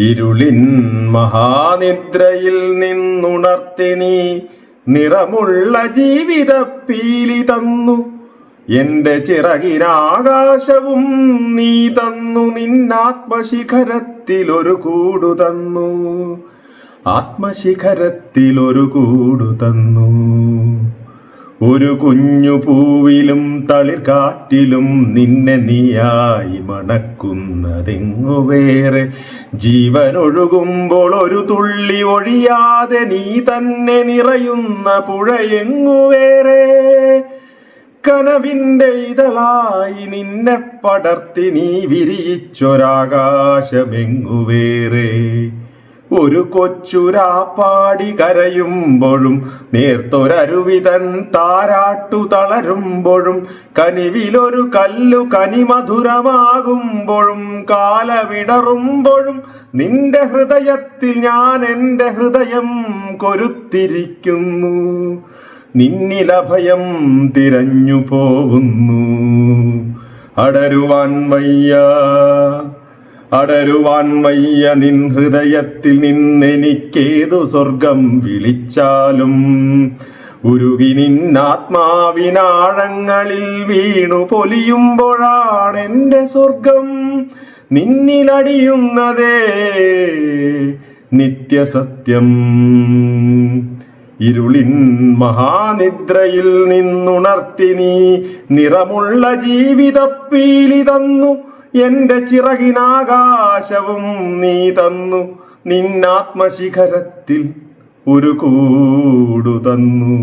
ഇരുളിൻ മഹാനിദ്രയിൽ നിന്നുണർത്തി നീ നിറമുള്ള ജീവിതപ്പീലി തന്നു. എന്റെ ചിറകിനാകാശവും നീ തന്നു. നിന്നാത്മശിഖരത്തിലൊരു കൂടു തന്നു. ആത്മശിഖരത്തിലൊരു കൂടു തന്നു. ഒരു കുഞ്ഞു പൂവിലും തളിർക്കാറ്റിലും നിന്നെ നീയായി മണക്കുന്നതെങ്ങു വേറെ. ജീവനൊഴുകുമ്പോൾ ഒരു തുള്ളി ഒഴിയാതെ നീ തന്നെ നിറയുന്ന പുഴയെങ്ങു വേറെ. കനവിൻ്റെ ഇതളായി നിന്നെ പടർത്തി നീ വിരിയിച്ചൊരാകാശമെങ്ങു വേറെ. ഒരു കൊച്ചുരാപ്പാടി കരയുമ്പോഴും നേർത്തൊരരുവിതൻ താരാട്ടു തളരുമ്പോഴും കനിവിലൊരു കല്ലു കനിമധുരമാകുമ്പോഴും കാലമിടറുമ്പോഴും നിന്റെ ഹൃദയത്തിൽ ഞാൻ എൻ്റെ ഹൃദയം കൊരുത്തിരിക്കുന്നു. നിന്നിലഭയം തിരഞ്ഞു പോവുന്നു. അടരുവാൻ വയ്യ നിൻ ഹൃദയത്തിൽ നിന്നെനിക്കേതു സ്വർഗം വിളിച്ചാലും. ഉരുകി നിന്നാത്മാവിനാഴങ്ങളിൽ വീണു പൊലിയുമ്പോഴാണെൻ്റെ സ്വർഗം നിന്നിലടിയുന്നതേ നിത്യസത്യം. ഇരുളിൻ മഹാനിദ്രയിൽ നിന്നുണർത്തി നീ നിറമുള്ള ജീവിതപ്പീലി തന്നു. എന്റെ ചിറകിനാകാശവും നീ തന്നു. നിന്നാത്മശിഖരത്തിൽ ഒരു കൂടു തന്നു.